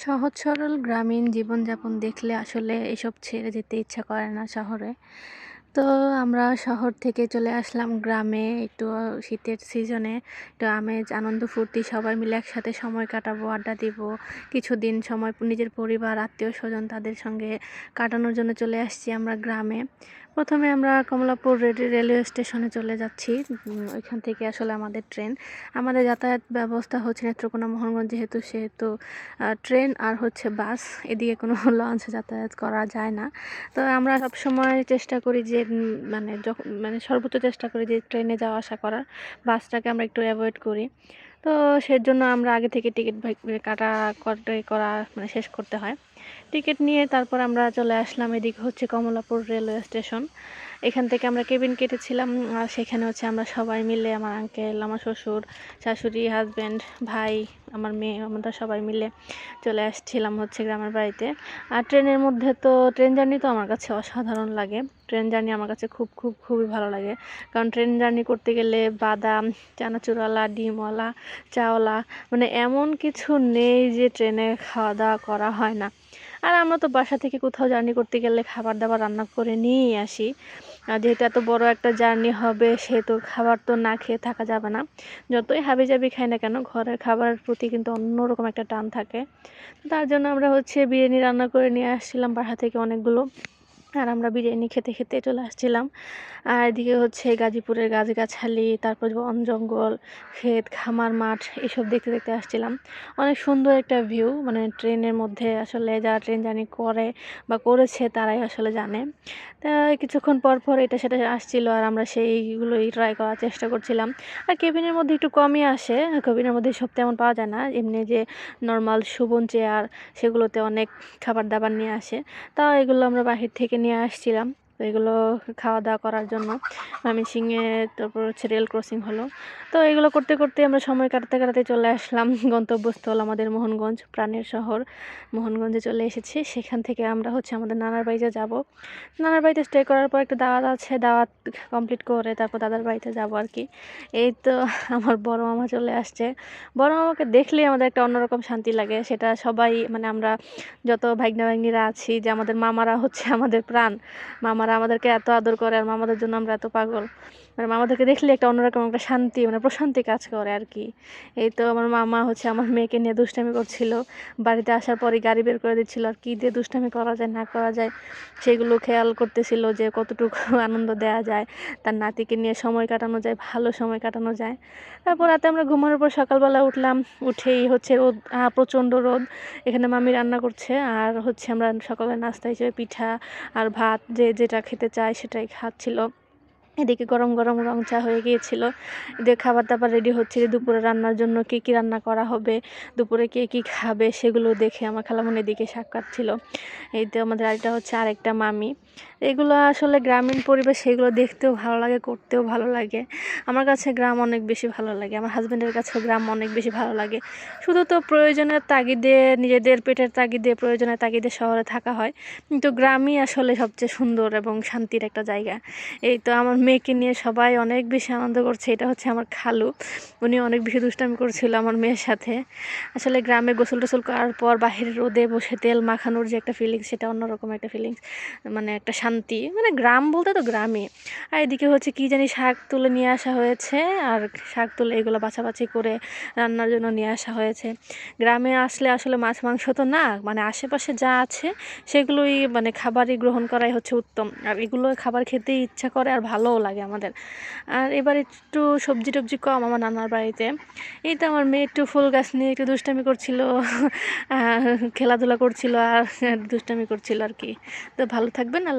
সহজ সরল গ্রামীণ জীবনযাপন দেখলে আসলে এসব ছেড়ে যেতে ইচ্ছা করে না শহরে। তো আমরা শহর থেকে চলে আসলাম গ্রামে একটু শীতের সিজনে একটু আমেজ আনন্দ ফুর্তি সবাই মিলে একসাথে সময় কাটাবো, আড্ডা দিব। কিছুদিন সময় নিজের পরিবার, আত্মীয়স্বজন তাদের সঙ্গে কাটানোর জন্য চলে আসছি আমরা গ্রামে। প্রথমে আমরা কমলাপুর রেলওয়ে স্টেশনে চলে যাচ্ছি। ওইখান থেকে আসলে আমাদের ট্রেন। আমাদের যাতায়াত ব্যবস্থা হচ্ছে নেত্রকোনা মোহনগঞ্জ সেহেতু ট্রেন আর হচ্ছে বাস, এদিকে কোনো লঞ্চ যাতায়াত করা যায় না। তো আমরা সবসময় চেষ্টা করি যে মানে যখন সর্বোচ্চ চেষ্টা করি যে ট্রেনে যাওয়া আসা করার। বাসটাকে আমরা একটু অ্যাভয়েড করি। তো সেজন্য আমরা আগে থেকে টিকিট কাটাকাটি করা শেষ করতে হয়। টিকিট নিয়ে তারপর আমরা চলে আসলাম এদিকে হচ্ছে কমলাপুর রেলওয়ে স্টেশন। এখান থেকে আমরা কেবিন কেটেছিলাম। সেখানে হচ্ছে আমরা সবাই মিলে আমার আঙ্কেল, আমার শ্বশুর, শাশুড়ি, হাজব্যান্ড, ভাই, আমার মেয়ে, আমরা সবাই মিলে চলে আসছিলাম হচ্ছে গ্রামের বাড়িতে। আর ট্রেনের মধ্যে তো ট্রেন জার্নি তো আমার কাছে অসাধারণ লাগে। ট্রেন জার্নি আমার কাছে খুবই ভালো লাগে। কারণ ট্রেন জার্নি করতে গেলে বাদাম, চানাচুরওয়ালা, ডিমওয়ালা, চাওয়ালা এমন কিছু নেই যে ট্রেনে খাওয়া দাওয়া করা হয় না। আর আমরা তো বাসা থেকে কোথাও জার্নি করতে গেলে খাবার দাবার রান্না করে নিয়েই আসি। যেহেতু এত বড় একটা জার্নি হবে সেহেতু খাবার তো না খেয়ে থাকা যাবে না। যতই হাবিজাবি খাই না কেন ঘরের খাবারের প্রতি কিন্তু অন্যরকম একটা টান থাকে। তার জন্য আমরা হচ্ছে বিরিয়ানি রান্না করে নিয়ে আসছিলাম বাসা থেকে অনেকগুলো। আর আমরা বিরিয়ানি খেতে চলে আসছিলাম। আর এদিকে হচ্ছে গাজীপুরের গাছগাছালি, তারপর বন জঙ্গল, ক্ষেত, খামার, মাঠ এসব দেখতে আসছিলাম। অনেক সুন্দর একটা ভিউ, ট্রেনের মধ্যে আসলে যারা ট্রেন জার্নি করে বা করেছে তারাই আসলে জানে। তা কিছুক্ষণ পর এটা সেটা আসছিল আর আমরা সেইগুলোই ট্রাই করার চেষ্টা করছিলাম। আর কেবিনের মধ্যে একটু কমই আসে, কেবিনের মধ্যে সব তেমন পাওয়া যায় না। এমনি যে নর্মাল শোভন চেয়ার সেগুলোতে অনেক খাবার দাবার নিয়ে আসে। তাও এগুলো আমরা বাহির থেকে নিয়ে আসছিলাম। তো এগুলো খাওয়া দাওয়া করার জন্য ময়মনসিংহে, তারপর হচ্ছে রেল ক্রসিং হলো। তো এগুলো করতে আমরা সময় কাটাতে চলে আসলাম গন্তব্যস্থল আমাদের মোহনগঞ্জ, প্রাণের শহর। মোহনগঞ্জে চলে এসেছি। সেখান থেকে আমরা হচ্ছে আমাদের নানার বাড়িতে যাব। নানার বাড়িতে স্টে করার পর একটা দাওয়াত আছে, দাওয়াত কমপ্লিট করে তারপর দাদার বাড়িতে যাব আর কি। এই তো আমার বড় মামা চলে আসছে। বড় মামাকে দেখলেই আমাদের একটা অন্যরকম শান্তি লাগে। সেটা সবাই আমরা যত ভাগ্না ভাগ্নিরা আছি, যে আমাদের মামারা হচ্ছে আমাদের প্রাণ। মামারা আমাদেরকে এত আদর করে আর মামাদের জন্য আমরা এত পাগল। মামাদেরকে দেখলে একটা অন্যরকম একটা শান্তি, প্রশান্তি কাজ করে আর কি। এই তো আমার মামা হচ্ছে আমার মেয়েকে নিয়ে দুষ্টামি করছিল। বাড়িতে আসার পরে গাড়ি বের করে দিচ্ছিল আর কি দিয়ে দুষ্টামি করা যায় না করা যায় সেগুলো খেয়াল করতেছিল, যে কতটুকু আনন্দ দেওয়া যায়, তার নাতিকে নিয়ে সময় কাটানো যায়, ভালো সময় কাটানো যায়। তারপর রাতে আমরা ঘুমানোর পর সকালবেলা উঠলাম। উঠেই হচ্ছে রোদ, প্রচণ্ড রোদ। এখানে মামি রান্না করছে আর হচ্ছে আমরা সকালে নাস্তা হিসেবে পিঠা আর ভাত যে যেটা খেতে চায় সেটাই খাচ্ছিল। এদিকে গরম গরম রং চা হয়ে গিয়েছিল। এদিকে খাবার দাবার রেডি হচ্ছে যে দুপুরে রান্নার জন্য কী রান্না করা হবে, দুপুরে কে কী খাবে সেগুলো দেখে আমার খালামণির দিকে শাক কাটছিল। এই তো আমাদের আরেকটা হচ্ছে আরেকটা মামি। এগুলো আসলে গ্রামীণ পরিবেশ, এগুলো দেখতেও ভালো লাগে, করতেও ভালো লাগে। আমার কাছে গ্রাম অনেক বেশি ভালো লাগে, আমার হাজব্যান্ডের কাছেও গ্রাম অনেক বেশি ভালো লাগে। শুধু তো প্রয়োজনের তাগিদে, নিজেদের পেটের তাগিদে, প্রয়োজনের তাগিদে শহরে থাকা হয়, কিন্তু গ্রামই আসলে সবচেয়ে সুন্দর এবং শান্তির একটা জায়গা। এই তো আমার মেয়েকে নিয়ে সবাই অনেক বেশি আনন্দ করছে। এটা হচ্ছে আমার খালু, উনি অনেক বেশি দুষ্টামি করছিল আমার মেয়ের সাথে। আসলে গ্রামে গোসল টোসল করার পর বাহিরে রোদে বসে তেল মাখানোর যে একটা ফিলিংস, সেটা অন্যরকম একটা ফিলিংস, একটা শান্তি। গ্রাম বলতে তো গ্রামে। আর এদিকে হচ্ছে কি জানি শাক তুলে নিয়ে আসা হয়েছে, আর শাক তুলে এগুলো বাছাবাছি করে রান্নার জন্য নিয়ে আসা হয়েছে। গ্রামে আসলে আসলে মাছ মাংস তো না, আশেপাশে যা আছে সেগুলোই খাবারই গ্রহণ করাই হচ্ছে উত্তম। আর এগুলো খাবার খেতেই ইচ্ছা করে আর ভালোও লাগে আমাদের। আর এবার একটু সবজি টবজি কম আমার নানার বাড়িতে। এই তো আমার মেয়ে একটু ফুল গাছ নিয়ে একটু দুষ্টামি করছিল, খেলাধুলা করছিল আর দুষ্টামি করছিল আর কি। তো ভালো থাকবেন। আল্লাহ।